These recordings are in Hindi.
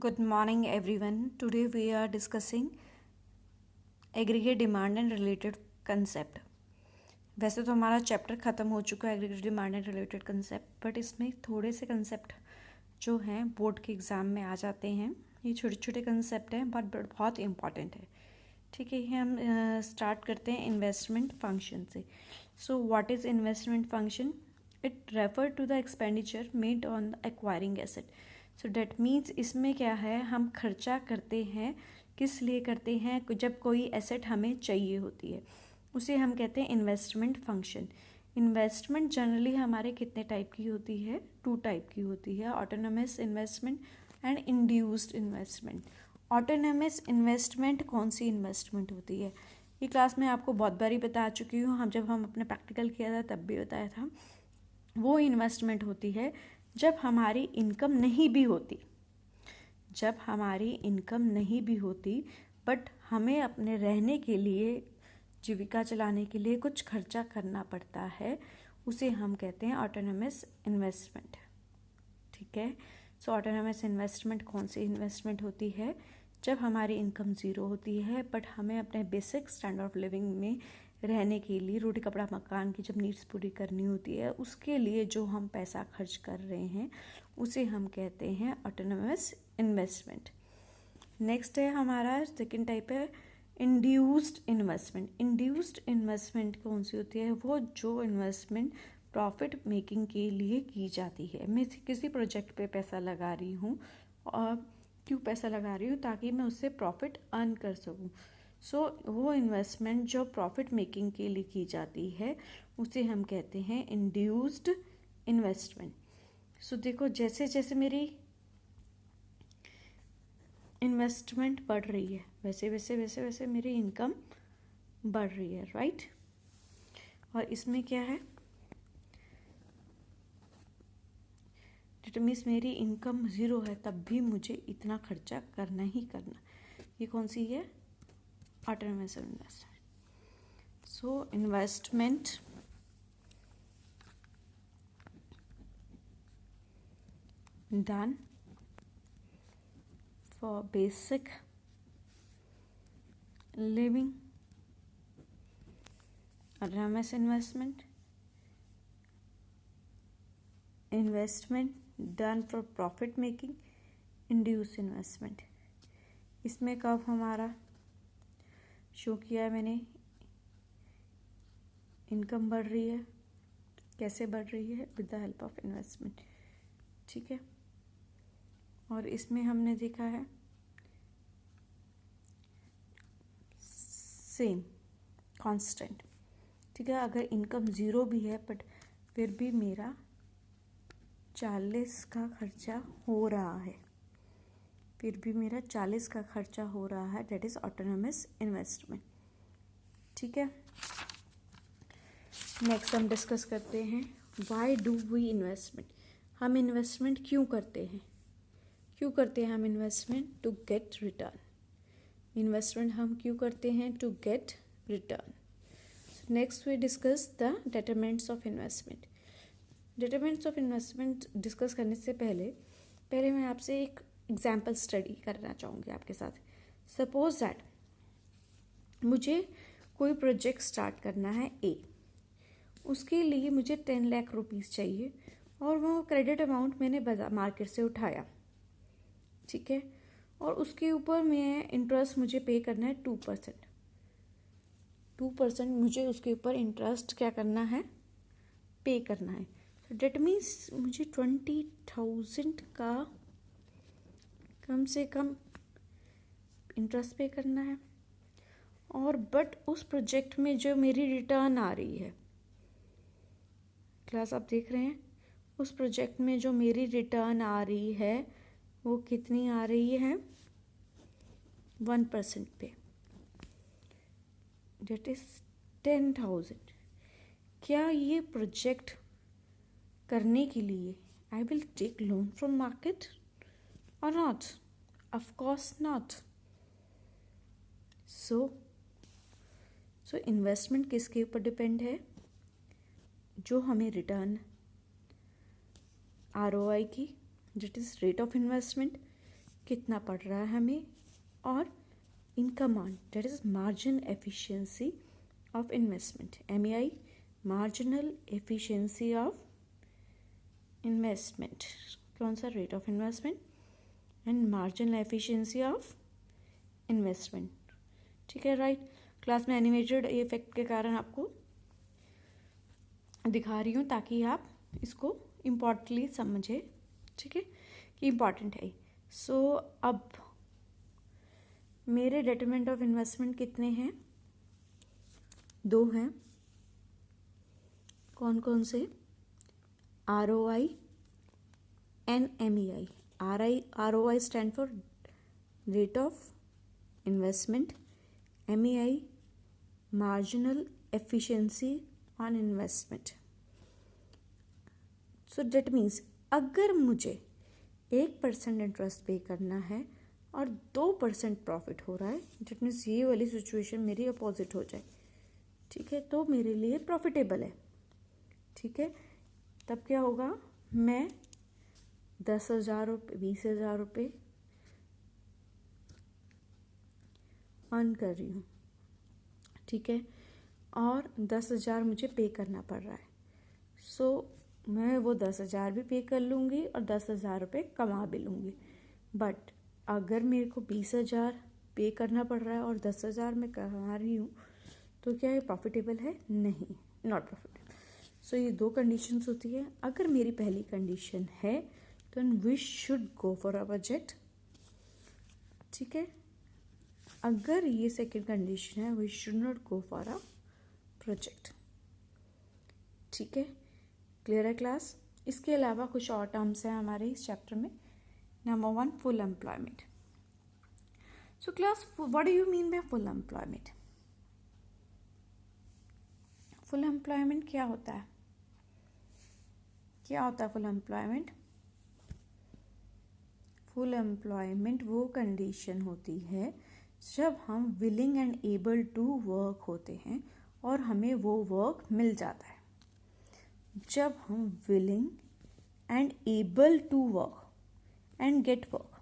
Good morning, everyone. Today we are discussing aggregate demand and related concept. वैसे तो हमारा चैप्टर ख़त्म हो चुका है aggregate demand and related concept, but इसमें थोड़े से कंसेप्ट जो हैं बोर्ड के एग्ज़ाम में आ जाते हैं. ये छोटे छोटे कंसेप्ट हैं बट बहुत इंपॉर्टेंट है. ठीक है, हम स्टार्ट करते हैं इन्वेस्टमेंट फंक्शन से. So what is investment function? It refer to the expenditure made on acquiring asset. So that means इसमें क्या है, हम खर्चा करते हैं. किस लिए करते हैं? जब कोई एसेट हमें चाहिए होती है, उसे हम कहते हैं इन्वेस्टमेंट फंक्शन. इन्वेस्टमेंट जनरली हमारे कितने टाइप की होती है? 2 टाइप की होती है, autonomous investment and induced investment. Autonomous investment कौन सी इन्वेस्टमेंट होती है? ये क्लास में आपको बहुत बारी बता चुकी हूँ. जब हम अपने प्रैक्टिकल किया था तब भी बताया था. वो इन्वेस्टमेंट होती है जब हमारी इनकम नहीं भी होती. जब हमारी इनकम नहीं भी होती बट हमें अपने रहने के लिए, जीविका चलाने के लिए कुछ खर्चा करना पड़ता है, उसे हम कहते हैं ऑटोनोमस इन्वेस्टमेंट. ठीक है. सो ऑटोनोमस इन्वेस्टमेंट कौन सी इन्वेस्टमेंट होती है? जब हमारी इनकम ज़ीरो होती है बट हमें अपने बेसिक स्टैंडर्ड ऑफ लिविंग में रहने के लिए, रोटी कपड़ा मकान की जब नीड्स पूरी करनी होती है, उसके लिए जो हम पैसा खर्च कर रहे हैं उसे हम कहते हैं ऑटोनोमस इन्वेस्टमेंट. नेक्स्ट है हमारा सेकेंड टाइप है इंड्यूस्ड इन्वेस्टमेंट. इंड्यूस्ड इन्वेस्टमेंट कौन सी होती है? वो जो इन्वेस्टमेंट प्रॉफिट मेकिंग के लिए की जाती है. मैं किसी प्रोजेक्ट पे पैसा लगा रही हूँ, और क्यों पैसा लगा रही हूँ? ताकि मैं उससे प्रॉफिट अर्न कर सकूँ. सो वो इन्वेस्टमेंट जो प्रॉफिट मेकिंग के लिए की जाती है उसे हम कहते हैं इंड्यूस्ड इन्वेस्टमेंट. सो देखो, जैसे जैसे मेरी इन्वेस्टमेंट बढ़ रही है वैसे वैसे वैसे वैसे मेरी इनकम बढ़ रही है, राइट? और इसमें क्या है, डेट मीन्स मेरी इनकम ज़ीरो है तब भी मुझे इतना खर्चा करना ही करना. ये कौन सी है? Autonomous investment. So investment done for basic living, autonomous investment done for profit making, induced investment. इसमें कब हमारा शो किया है मैंने, इनकम बढ़ रही है. कैसे बढ़ रही है? With the help of investment. ठीक है. और इसमें हमने देखा है सेम कांस्टेंट. ठीक है. अगर इनकम ज़ीरो भी है बट फिर भी मेरा 40 का खर्चा हो रहा है, फिर भी मेरा 40 का खर्चा हो रहा है. That is autonomous investment. ठीक है. नेक्स्ट हम डिस्कस करते हैं व्हाई डू वी इन्वेस्टमेंट. हम इन्वेस्टमेंट क्यों करते हैं? क्यों करते हैं हम investment? To get return. Investment हम क्यों करते हैं? To get return. Next we discuss the determinants of investment. Determinants of investment discuss करने से पहले मैं आपसे एक एग्जाम्पल स्टडी करना चाहूँगी आपके साथ. सपोज दैट मुझे कोई प्रोजेक्ट स्टार्ट करना है ए. उसके लिए मुझे 10 लाख रुपीज़ चाहिए और वो क्रेडिट अमाउंट मैंने बाजार मार्केट से उठाया. ठीक है. और उसके ऊपर मैं इंटरेस्ट मुझे पे करना है 2%. 2% मुझे उसके ऊपर इंटरेस्ट क्या करना है? पे करना है. तो डेट मीन्स मुझे 20,000 का कम से कम इंटरेस्ट पे करना है. और बट उस प्रोजेक्ट में जो मेरी रिटर्न आ रही है, क्लास आप देख रहे हैं, उस प्रोजेक्ट में जो मेरी रिटर्न आ रही है वो कितनी आ रही है? 1% पे. Debt is 10,000. क्या ये प्रोजेक्ट करने के लिए I will take loan from market और not? Of course not. So investment किसके ऊपर डिपेंड है? जो हमें रिटर्न ROI की, that is rate of investment, कितना पड़ रहा है हमें, और income on that is margin efficiency of investment, MEI, marginal efficiency of investment, कौन सा rate of investment, and marginal efficiency of investment. ठीक है, राइट। क्लास में एनिमेटेड इफेक्ट के कारण आपको दिखा रही हूँ ताकि आप इसको इम्पॉर्टेंटली समझे, ठीक है, कि इम्पॉर्टेंट है। सो अब मेरे डिटरमिनेंट ऑफ इन्वेस्टमेंट कितने हैं? 2 हैं। कौन कौन से? ROI and MEI। ROI stand for rate of investment, MEI marginal efficiency on investment. So that means अगर मुझे 1% इंटरेस्ट पे करना है और 2% प्रॉफिट हो रहा है, दैट मीन्स ये वाली सिचुएशन मेरी अपोजिट हो जाए, ठीक है, तो मेरे लिए प्रॉफिटेबल है। ठीक है, तब क्या होगा, मैं 10,000 रुपये 20,000 रुपये अर्न कर रही हूँ, ठीक है, और 10,000 मुझे पे करना पड़ रहा है। सो मैं वो 10,000 भी पे कर लूँगी और 10,000 रुपये कमा भी लूँगी। बट अगर मेरे को 20,000 पे करना पड़ रहा है और 10,000 मैं कमा रही हूँ, तो क्या ये प्रॉफिटेबल है? नहीं, नॉट प्रॉफिटेबल। सो ये 2 कंडीशंस होती है। अगर मेरी पहली कंडीशन है तो we should go for a budget, ठीक है। अगर ये सेकंड कंडीशन है, we should not go for a project, ठीक है। क्लियर है क्लास? इसके अलावा कुछ और टर्म्स हैं हमारे इस चैप्टर में। Number 1, full employment. So class, what do you mean by full employment? Full employment क्या होता है? क्या होता है फुल एम्प्लॉयमेंट? फुल एम्प्लॉयमेंट वो कंडीशन होती है जब हम willing and able to work होते हैं और हमें वो वर्क मिल जाता है। जब हम willing and able to work and get work,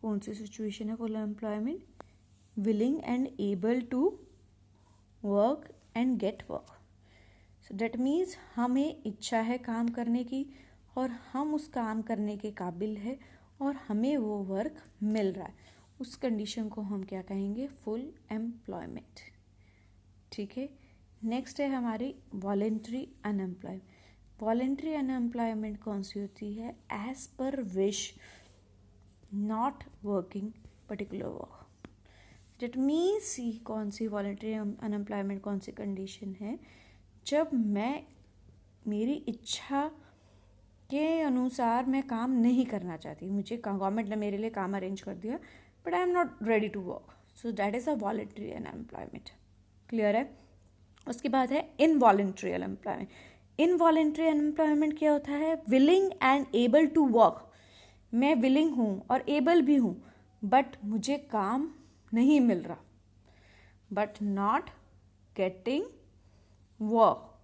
कौन सी सिचुएशन है full employment? Willing and able to work and get work. So that means हमें इच्छा है काम करने की और हम उस काम करने के काबिल है और हमें वो वर्क मिल रहा है, उस कंडीशन को हम क्या कहेंगे? फुल एम्प्लॉयमेंट, ठीक है। नेक्स्ट है हमारी वॉलेंट्री अनएम्प्लॉयमेंट। वॉलेंट्री अनएम्प्लॉयमेंट कौन सी होती है? As per wish, not working particular work. That means कौन सी वॉलेंट्री अनएम्प्लॉयमेंट कौन सी कंडीशन है? जब मैं मेरी इच्छा के अनुसार मैं काम नहीं करना चाहती, मुझे गवर्नमेंट ने मेरे लिए काम अरेंज कर दिया but I am not ready to work, so that is a voluntary unemployment. Clear है? उसके बाद है इनवॉलेंट्री अनएम्प्लॉयमेंट। इनवॉलेंट्री अनएम्प्लॉयमेंट क्या होता है? Willing and able to work. मैं विलिंग हूँ और एबल भी हूँ बट मुझे काम नहीं मिल रहा, बट नॉट गेटिंग वर्क।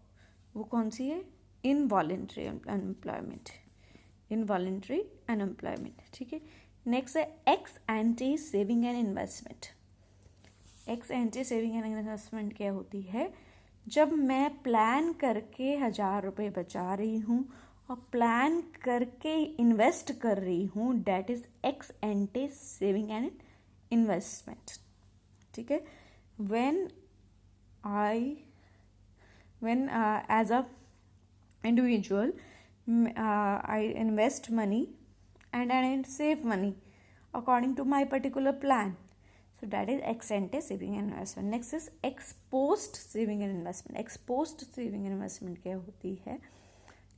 वो कौन सी है? Involuntary unemployment. इनवॉलेंट्री अनएम्प्लॉयमेंट, ठीक है। नेक्स्ट है x ante saving and investment. X ante saving and investment क्या होती है? जब मैं प्लान करके 1,000 रुपये बचा रही हूँ और प्लान करके इन्वेस्ट कर रही हूँ, that is ex ante saving and investment, ठीक है। When as a individual I invest money and I save money according to my particular plan, so that is ex ante saving and investment. Next is ex post saving and investment. ex post saving and investment क्या होती है?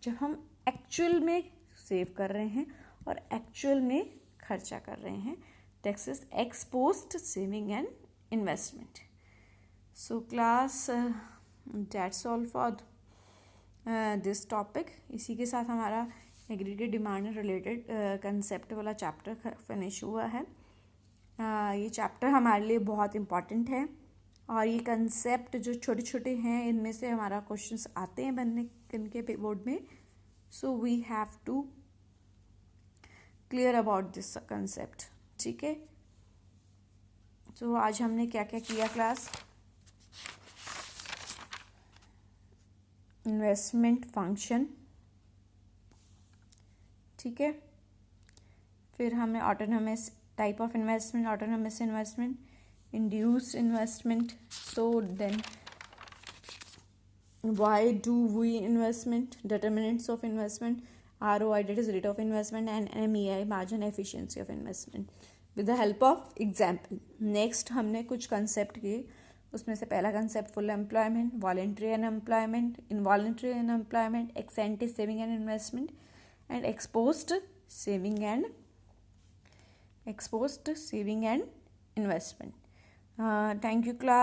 जब हम एक्चुअल में सेव कर रहे हैं और एक्चुअल में खर्चा कर रहे हैं, next is ex post saving and investment. So class, that's all for this topic. इसी के साथ हमारा एग्रीगेट डिमांड रिलेटेड कंसेप्ट वाला चैप्टर फिनिश हुआ है। ये चैप्टर हमारे लिए बहुत इम्पॉर्टेंट है और ये कंसेप्ट जो छोटे छोटे हैं इनमें से हमारा क्वेश्चंस आते हैं बनने इनके बोर्ड में। So we have to clear about this concept. ठीक है, तो आज हमने क्या क्या किया क्लास. इन्वेस्टमेंट फंक्शन, ठीक है. फिर हमने autonomous type of investment, autonomous investment, induced investment. So then why do we investment, determinants of investment, ROI, that is rate of investment, and MEI, margin efficiency of investment, with the help of example. Next हमने कुछ concept किए. उसमें से पहला concept full employment, voluntary unemployment, involuntary unemployment, ex ante saving and investment, and exposed saving and investment. Thank you class.